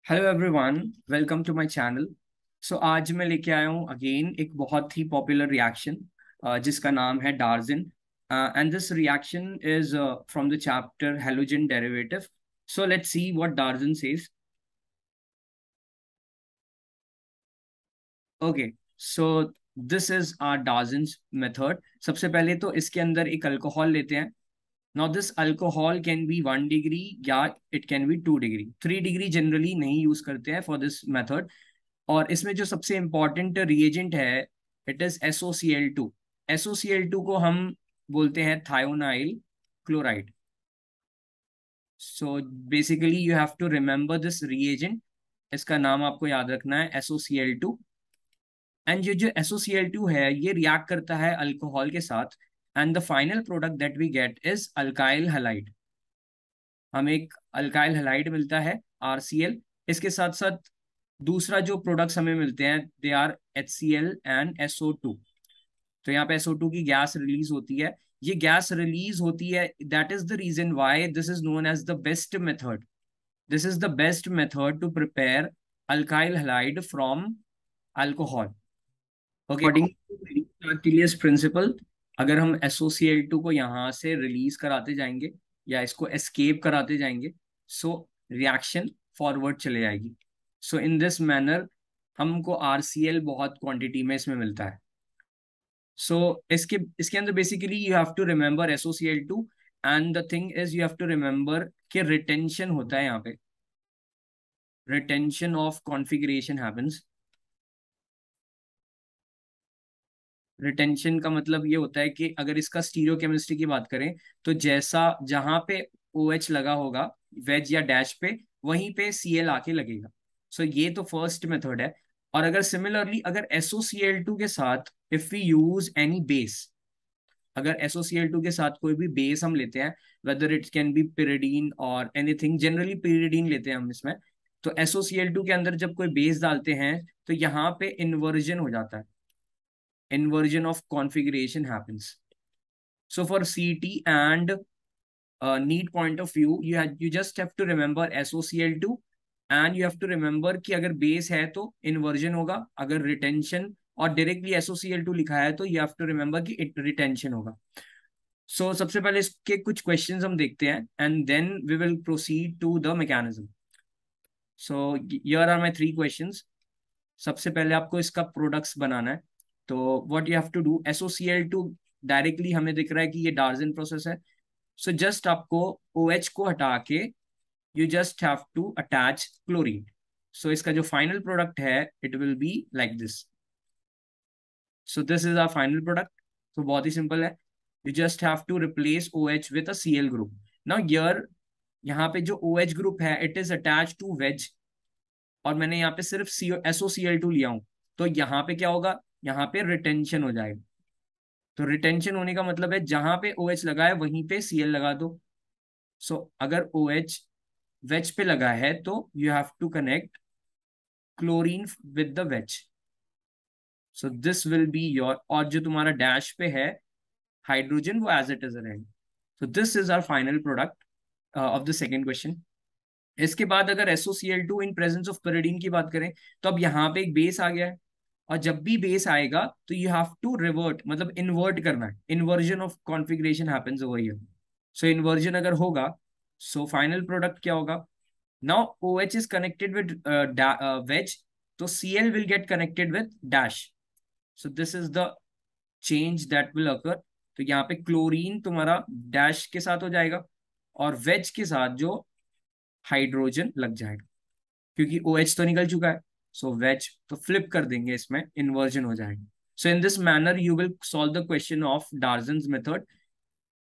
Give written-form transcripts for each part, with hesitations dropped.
Hello everyone, welcome to my channel. So आज मैं लेके आया हूँ अगेन एक बहुत ही पॉपुलर रिएक्शन जिसका नाम है Darzens. And this reaction is from the chapter halogen derivative. So let's see what Darzens says. Okay, so this is our Darzens method. सबसे पहले तो इसके अंदर एक अल्कोहल लेते हैं। Now this alcohol can be 1 degree या it can be 2 degree. 3 degree generally नहीं यूज करते हैं फॉर दिस मेथड। और इसमें जो सबसे इंपॉर्टेंट रिएजेंट है, इट इज SOCl2। SOCl2 को हम बोलते हैं thionyl chloride. So basically you have to remember this reagent. इसका नाम आपको याद रखना है SOCl2। एंड ये जो SOCl2 है ये रिएक्ट करता है अल्कोहल के साथ। And the final product that we get is alkyl halide. हमें एक अल्काइल हैलाइड मिलता है RCl। इसके साथ साथ दूसरा जो प्रोडक्ट्स हमें मिलते हैं they are HCl and SO2। तो यहाँ पे SO2 की गैस रिलीज होती है। ये गैस रिलीज होती है, that is the reason why this is known as the best method. This is the best method to prepare alkyl halide from alcohol. Okay, according to आर्किलियस principle, अगर हम SOCl2 को यहाँ से रिलीज कराते जाएंगे या इसको एस्केप कराते जाएंगे, सो रिएक्शन फॉरवर्ड चले जाएगी। सो इन दिस मैनर हमको RCl बहुत क्वांटिटी में इसमें मिलता है। सो इसके इसके अंदर basically you have to remember SOCl2। And the thing is you have to remember कि रिटेंशन होता है यहाँ पे। Retention of configuration happens. Retention का मतलब ये होता है कि अगर इसका स्टीरियोकेमिस्ट्री की बात करें तो जैसा जहां पे OH लगा होगा वेज या डैश पे, वहीं पे Cl आके लगेगा। सो ये तो फर्स्ट मेथड है। और अगर सिमिलरली अगर SOCl2 के साथ if we use any base, अगर SOCl2 के साथ कोई भी बेस हम लेते हैं, whether it can B pyridine और एनीथिंग, जनरली pyridine लेते हैं हम इसमें। तो SOCl2 के अंदर जब कोई बेस डालते हैं तो यहाँ पे इन्वर्जन हो जाता है। inversion of configuration happens. So for CT and need point of view, you just have to remember SOCl2। and you have to remember कि अगर base है तो inversion होगा, अगर retention और directly SOCl2 लिखा है तो you have to remember कि retention होगा। So सबसे पहले इसके कुछ questions हम देखते हैं and then we will proceed to the mechanism। So here are my 3 questions। सबसे पहले आपको इसका प्रोडक्ट्स बनाना है। तो what you have to do, SOCl2 directly हमें दिख रहा है कि ये डार्जन प्रोसेस है। सो जस्ट आपको OH को हटा के you just have to attach chlorine. So इसका जो फाइनल प्रोडक्ट है it will be like this. So this is our final product. तो बहुत ही सिंपल है। You just have to replace OH with a Cl group. Now यहाँ पे जो OH ग्रुप है it is attach to wedge, और मैंने यहाँ पे सिर्फ SOCl2 लिया हूं। तो यहाँ पे क्या होगा, यहाँ पे रिटेंशन हो जाएगा। तो रिटेंशन होने का मतलब है जहां पे OH लगा है वहीं पे Cl लगा दो। सो अगर OH वेज पे लगा है तो you have to connect chlorine with the wedge. So this will be your, और जो तुम्हारा डैश पे है हाइड्रोजन वो एज इट इज रहेगा। So this is our final product of the second question. इसके बाद अगर SOCl2 in presence of pyridine की बात करें तो अब यहाँ पे एक बेस आ गया है। और जब भी बेस आएगा तो यू हैव टू रिवर्ट, मतलब इन्वर्ट करना है। Inversion of configuration happens over here. So inversion अगर होगा सो फाइनल प्रोडक्ट क्या होगा। Now OH is connected with wedge, तो Cl will get connected with dash. So this is the change that will occur. तो यहाँ पे chlorine तुम्हारा dash के साथ हो जाएगा और वेज के साथ जो हाइड्रोजन लग जाएगा, क्योंकि OH तो निकल चुका है। सो वेज तो फ्लिप कर देंगे, इसमें इन्वर्जन हो जाएगा। So in this manner you will solve the question of Darzens method.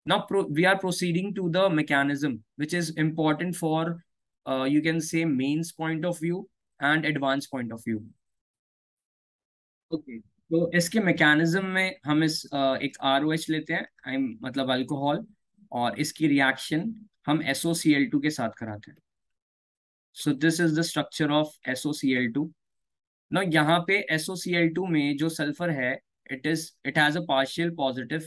Now we are proceeding to the mechanism which is important for you can say mains point of view and advance point of view. Okay, तो इसके mechanism में हम एक ROH लेते हैं, मतलब alcohol, और इसकी रिएक्शन हम SOCl2 के साथ कराते हैं। सो this is the structure of SOCl2। ना यहाँ पे SOCl2 में जो सल्फर है it has a partial positive,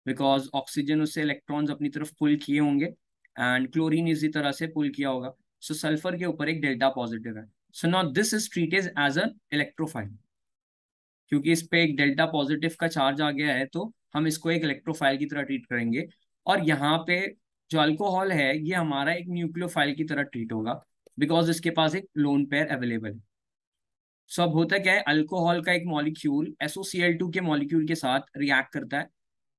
because oxygen उससे इलेक्ट्रॉन्स अपनी तरफ पुल किए होंगे एंड क्लोरीन इसी तरह से पुल किया होगा। सो सल्फर के ऊपर एक डेल्टा पॉजिटिव है. So now this is treated as a electrophile. क्योंकि इस पे एक डेल्टा पॉजिटिव का चार्ज आ गया है तो हम इसको एक इलेक्ट्रोफाइल की तरह ट्रीट करेंगे. और यहाँ पे जो अल्कोहल है ये हमारा एक न्यूक्लियोफाइल की तरह ट्रीट होगा, बिकॉज इसके पास एक लोन पेयर अवेलेबल है. सो अब होता क्या है, अल्कोहल का एक मॉलिक्यूल SOCl2 के मॉलिक्यूल के साथ रिएक्ट करता है,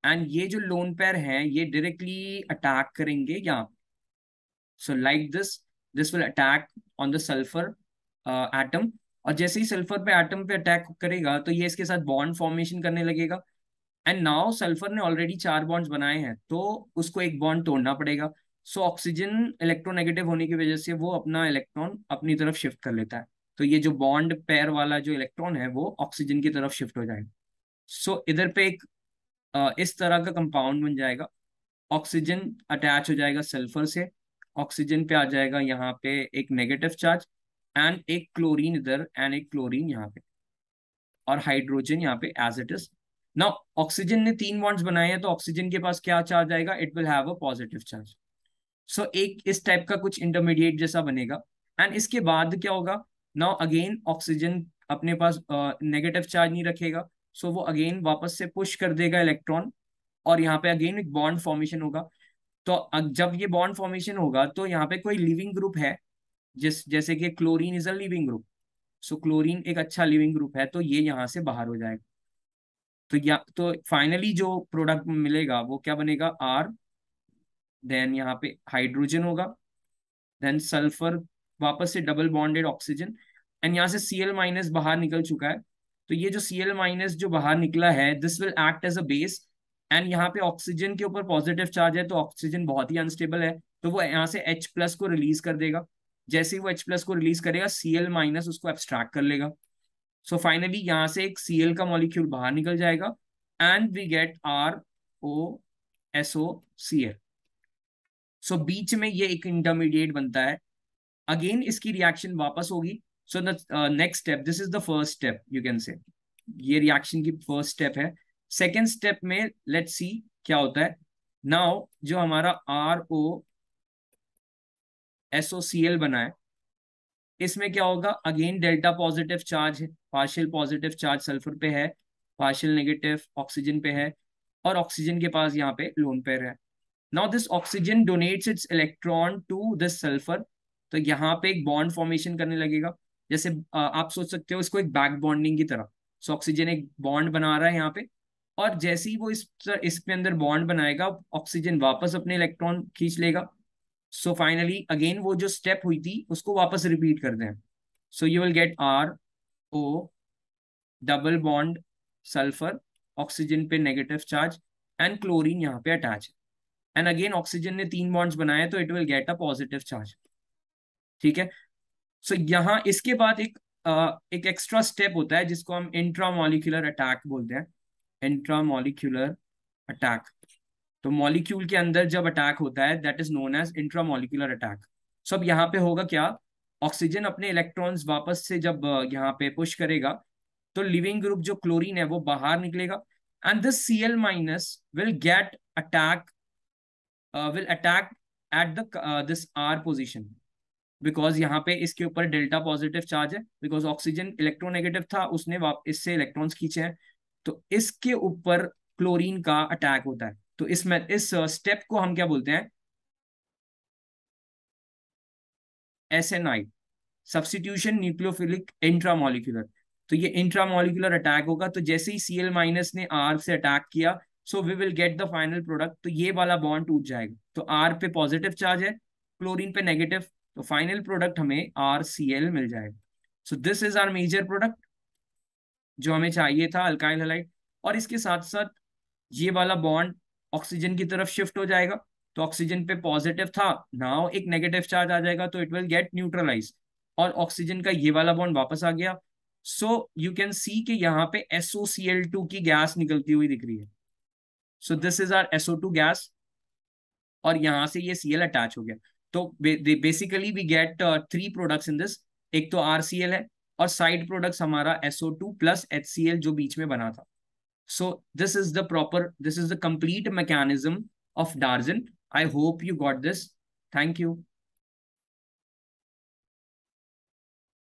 एंड ये जो लोन पेयर हैं ये डायरेक्टली अटैक करेंगे यहाँ. So like this will attack on the sulphur atom. और जैसे ही सल्फर पे एटम पे अटैक करेगा तो ये इसके साथ बॉन्ड फॉर्मेशन करने लगेगा. एंड नाउ सल्फर ने ऑलरेडी 4 बॉन्ड्स बनाए हैं तो उसको एक बॉन्ड तोड़ना पड़ेगा. सो ऑक्सीजन इलेक्ट्रोनेगेटिव होने की वजह से वो अपना इलेक्ट्रॉन अपनी तरफ शिफ्ट कर लेता है. तो ये जो बॉन्ड पेयर वाला जो इलेक्ट्रॉन है वो ऑक्सीजन की तरफ शिफ्ट हो जाएगा. सो इधर पे एक इस तरह का कंपाउंड बन जाएगा. ऑक्सीजन अटैच हो जाएगा सल्फर से, ऑक्सीजन पे आ जाएगा यहाँ पे एक नेगेटिव चार्ज, एंड एक क्लोरीन इधर एंड एक क्लोरीन यहाँ पे, और हाइड्रोजन यहाँ पे as it is. Now oxygen ने 3 बॉन्ड्स बनाए हैं तो ऑक्सीजन के पास क्या चार्ज आएगा, it will have a positive charge. So एक इस टाइप का कुछ इंटरमीडिएट जैसा बनेगा. एंड इसके बाद क्या होगा, नाउ अगेन ऑक्सीजन अपने पास नेगेटिव चार्ज नहीं रखेगा. सो वो अगेन वापस से पुश कर देगा इलेक्ट्रॉन, और यहाँ पे अगेन एक बॉन्ड फॉर्मेशन होगा. तो जब ये बॉन्ड फॉर्मेशन होगा तो यहाँ पे कोई लिविंग ग्रुप है, जैसे कि chlorine is a leaving group. So chlorine एक अच्छा लिविंग ग्रुप है तो ये यहाँ से बाहर हो जाएगा. तो फाइनली जो प्रोडक्ट मिलेगा वो क्या बनेगा, R, देन यहाँ पे हाइड्रोजन होगा, देन सल्फर, वापस से डबल बॉन्डेड ऑक्सीजन, एंड यहाँ से Cl- बाहर निकल चुका है. तो ये जो Cl- जो बाहर निकला है this will act as a base. And यहाँ पे ऑक्सीजन के ऊपर पॉजिटिव चार्ज है तो ऑक्सीजन बहुत ही अनस्टेबल है तो वो यहाँ से H+ को रिलीज कर देगा. जैसे ही वो H+ को रिलीज करेगा Cl- उसको एब्स्ट्रैक्ट कर लेगा. सो फाइनली यहाँ से एक Cl का मॉलिक्यूल बाहर निकल जाएगा, एंड वी गेट ROSOCl. सो बीच में ये एक इंटरमीडिएट बनता है. अगेन इसकी रिएक्शन वापस होगी. So the next step, this is the first step you can say, ये रिएक्शन की फर्स्ट स्टेप है. सेकेंड स्टेप में लेट्स सी क्या होता है. नाउ जो हमारा ROSOCl बना है इसमें क्या होगा, अगेन डेल्टा पॉजिटिव चार्ज है, पार्शियल पॉजिटिव चार्ज सल्फर पे है, पार्शियल नेगेटिव ऑक्सीजन पे है, और ऑक्सीजन के पास यहाँ पे लोन पेयर है. Now this oxygen donates its electron to this sulphur. तो यहाँ पे एक बॉन्ड फॉर्मेशन करने लगेगा. जैसे आप सोच सकते हो इसको एक बैक बॉन्डिंग की तरह. सो ऑक्सीजन एक बॉन्ड बना रहा है यहाँ पे, और जैसे ही वो इसके अंदर बॉन्ड बनाएगा ऑक्सीजन वापस अपने इलेक्ट्रॉन खींच लेगा. सो फाइनली अगेन वो जो स्टेप हुई थी उसको वापस रिपीट कर दें. So you will get RO double bond sulphur, oxygen पे नेगेटिव चार्ज, एंड क्लोरीन यहाँ पे अटैच. एंड अगेन ऑक्सीजन ने 3 बॉन्ड्स बनाए तो it will get a positive charge. ठीक है. सो यहाँ इसके बाद एक एक्स्ट्रा स्टेप होता है जिसको हम इंट्रामोलिकुलर अटैक बोलते हैं. Intramolecular attack. तो मॉलिक्यूल के अंदर जब अटैक होता है that is known as intramolecular attack. So अब यहाँ पे होगा क्या, ऑक्सीजन अपने इलेक्ट्रॉन्स वापस से जब यहाँ पे पुश करेगा तो लिविंग ग्रुप जो क्लोरीन है वो बाहर निकलेगा, and this Cl- will gate attack will attack at the this R position. Because यहाँ पे इसके ऊपर डेल्टा पॉजिटिव चार्ज है, बिकॉज ऑक्सीजन इलेक्ट्रोनेगेटिव था उसने इससे इलेक्ट्रॉन्स खींचे हैं. तो इसके ऊपर क्लोरीन का अटैक होता है. तो इस स्टेप को हम क्या बोलते हैं, SNI, सब्स्टिट्यूशन न्यूक्लियोफिलिक इंट्रामोलिकुलर. तो ये इंट्रामोलिकुलर अटैक होगा तो जैसे ही Cl- ने R से अटैक किया so we will get the final product. तो ये वाला बॉन्ड टूट जाएगा तो R पे पॉजिटिव चार्ज है, क्लोरीन पे नेगेटिव, तो फाइनल प्रोडक्ट हमें RCl मिल जाएगा. So this is our major product जो हमें चाहिए था, अल्काइल हैलाइड. और इसके साथ साथ ये वाला बॉन्ड ऑक्सीजन की तरफ शिफ्ट हो जाएगा. तो ऑक्सीजन पे पॉजिटिव था, नाउ एक नेगेटिव चार्ज आ जाएगा तो इट विल गेट न्यूट्रलाइज, और ऑक्सीजन का ये वाला बॉन्ड वापस आ गया. सो यू कैन सी कि यहाँ पे SOCl2 की गैस निकलती हुई दिख रही है. So this is our SO2 gas, और यहाँ से ये Cl अटैच हो गया. तो basically we get 3 products in this. एक तो RCl है, और साइड प्रोडक्ट्स हमारा SO2 प्लस HCl जो बीच में बना था. So this is the complete mechanism of Darwin. I hope you got this. Thank you.